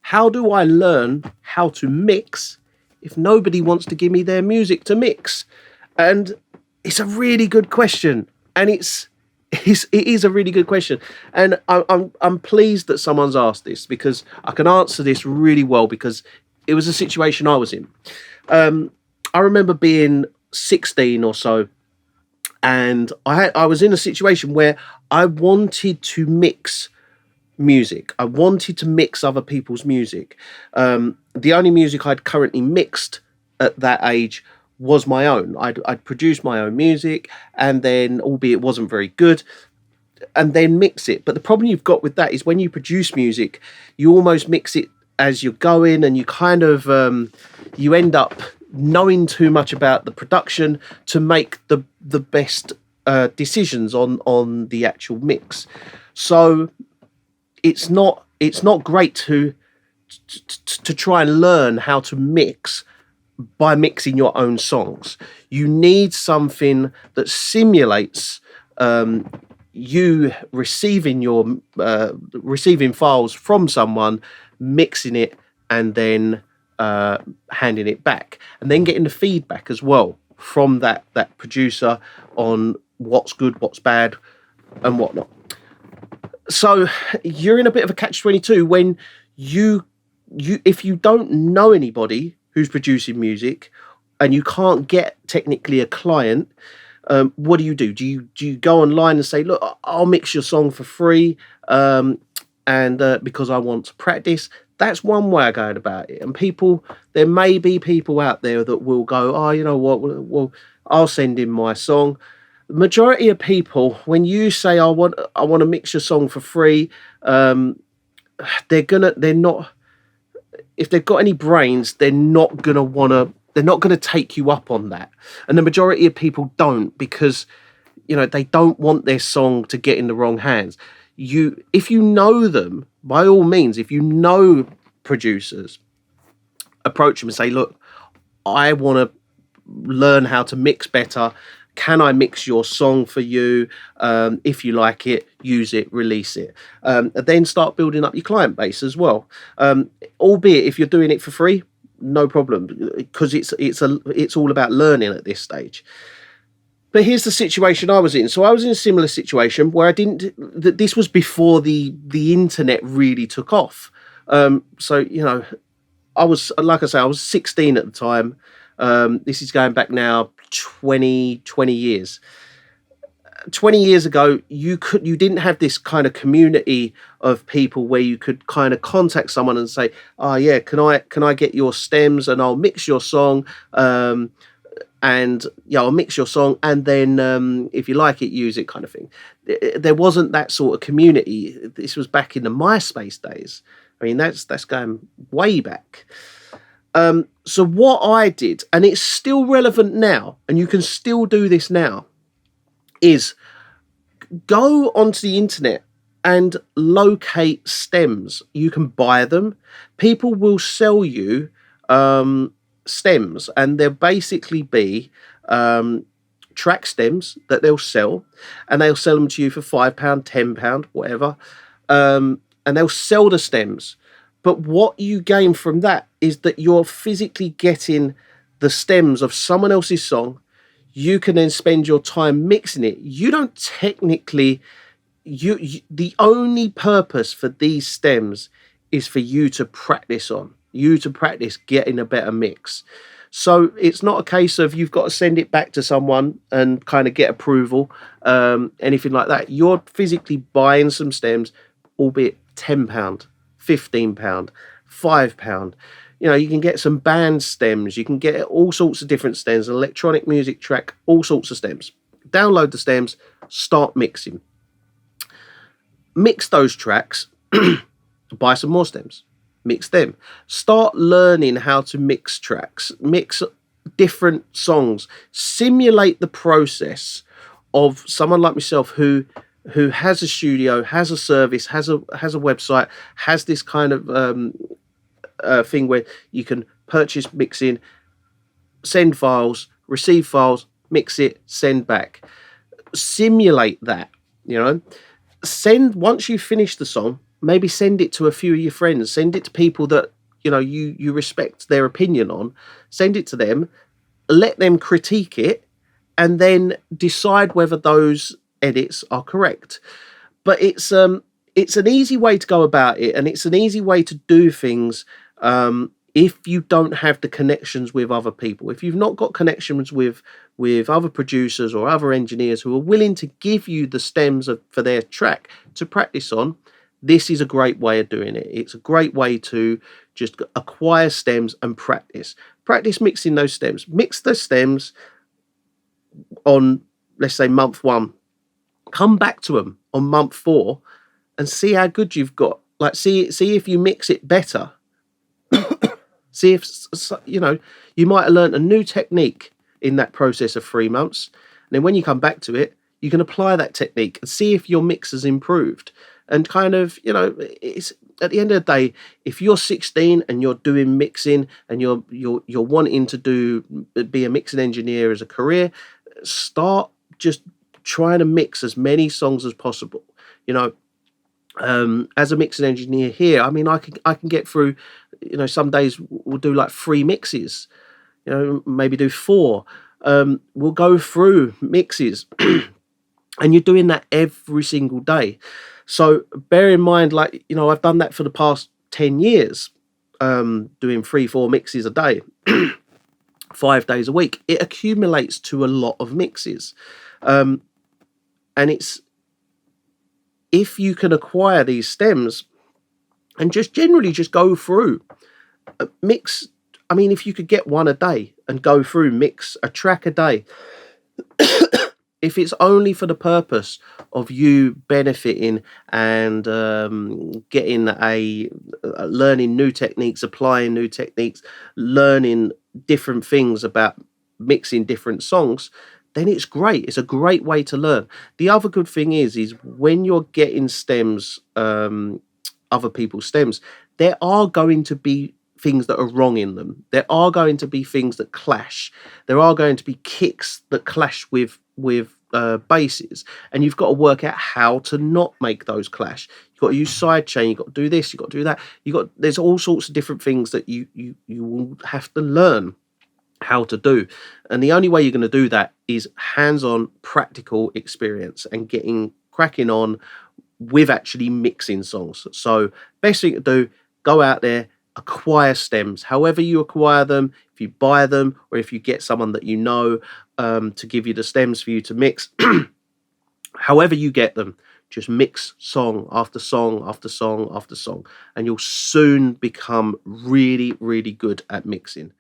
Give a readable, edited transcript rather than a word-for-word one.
how do I learn how to mix if nobody wants to give me their music to mix? And it's a really good question, and it is a really good question, and I'm pleased that someone's asked this, because I can answer this really well, because it was a situation I was in. I remember being 16 or so, and I was in a situation where I wanted to mix music. I wanted to mix other people's music. The only music I'd currently mixed at that age was my own. I'd produced my own music, and then, albeit it wasn't very good, and then mix it. But the problem you've got with that is when you produce music, you almost mix it as you're going, and you kind of you end up knowing too much about the production to make the best decisions on the actual mix. So it's not great to try and learn how to mix by mixing your own songs. You need something that simulates you receiving files from someone, mixing it, and then handing it back, and then getting the feedback as well from that producer on what's good, what's bad, and whatnot. So you're in a bit of a catch-22 when you if you don't know anybody who's producing music, and you can't get technically a client. What do you do? Do you go online and say, look, I'll mix your song for free, and because I want to practice? That's one way of going about it. And there may be people out there that will go, oh, you know what? Well, I'll send in my song. The majority of people, when you say I want to mix your song for free, they're not. If they've got any brains, they're not gonna take you up on that. And the majority of people don't, because they don't want their song to get in the wrong hands. If you know them, by all means, if you know producers, approach them and say, look, I want to learn how to mix better. Can I mix your song for you? If you like it, use it, release it. And then start building up your client base as well. Albeit if you're doing it for free, no problem, because it's all about learning at this stage. But here's the situation I was in. So I was in a similar situation where this was before the internet really took off. So I was 16 at the time. This is going back now 20 years. 20 years ago, you didn't have this kind of community of people where you could kind of contact someone and say, oh yeah, can I get your stems and I'll mix your song, and I'll mix your song, and then if you like it, use it, kind of thing. There wasn't that sort of community. This was back in the MySpace days. I mean, that's going way back. So what I did, and it's still relevant now, and you can still do this now, is go onto the internet and locate stems. You can buy them. People will sell you stems, and they'll basically be track stems that they'll sell, and they'll sell them to you for £5, £10, whatever, and they'll sell the stems. But what you gain from that is that you're physically getting the stems of someone else's song. You can then spend your time mixing it. You don't technically, the only purpose for these stems is for you to practice getting a better mix. So it's not a case of you've got to send it back to someone and kind of get approval, anything like that. You're physically buying some stems, albeit £10, £15, £5. You can get some band stems. You can get all sorts of different stems, an electronic music track, all sorts of stems. Download the stems, start mixing. Mix those tracks, buy some more stems, mix them. Start learning how to mix tracks, mix different songs, simulate the process of someone like myself who has a studio, has a service, has a website, has this kind of thing where you can purchase mixing, send files, receive files, mix it, send back. Simulate that, Once you finish the song, maybe send it to a few of your friends, send it to people that you respect their opinion on, send it to them, let them critique it, and then decide whether those edits are correct. But it's an easy way to go about it, and it's an easy way to do things. If you don't have the connections with other people, if you've not got connections with other producers or other engineers who are willing to give you the stems for their track to practice on, this is a great way of doing it. It's a great way to just acquire stems and practice mixing those stems. Mix the stems on, let's say, month 1, come back to them on month 4 and see how good you've got. Like, see if you mix it better. See if, you might have learned a new technique in that process of 3 months. And then when you come back to it, you can apply that technique and see if your mix has improved. And kind of, it's at the end of the day, if you're 16 and you're doing mixing and you're wanting to be a mixing engineer as a career, start just trying to mix as many songs as possible. As a mixing engineer here, I mean, I can get through, some days we'll do like 3 mixes, maybe do 4. We'll go through mixes and you're doing that every single day. So bear in mind, like, I've done that for the past 10 years, doing 3-4 mixes a day, 5 days a week. It accumulates to a lot of mixes. And it's, if you can acquire these stems and just generally just go through mix, I mean, if you could get 1 a day and go through mix a track a day, if it's only for the purpose of you benefiting and getting learning new techniques, applying new techniques, learning different things about mixing different songs, then it's great. It's a great way to learn. The other good thing is when you're getting stems, other people's stems, there are going to be things that are wrong in them. There are going to be things that clash. There are going to be kicks that clash with basses, and you've got to work out how to not make those clash. You've got to use sidechain. You've got to do this. You've got to do that. There's all sorts of different things that you will have to learn how to do, and the only way you're going to do that is hands-on practical experience and getting cracking on with actually mixing songs. So best thing to do, go out there, acquire stems, however you acquire them. If you buy them or if you get someone that to give you the stems for you to mix, however you get them, just mix song after song after song after song, and you'll soon become really, really good at mixing.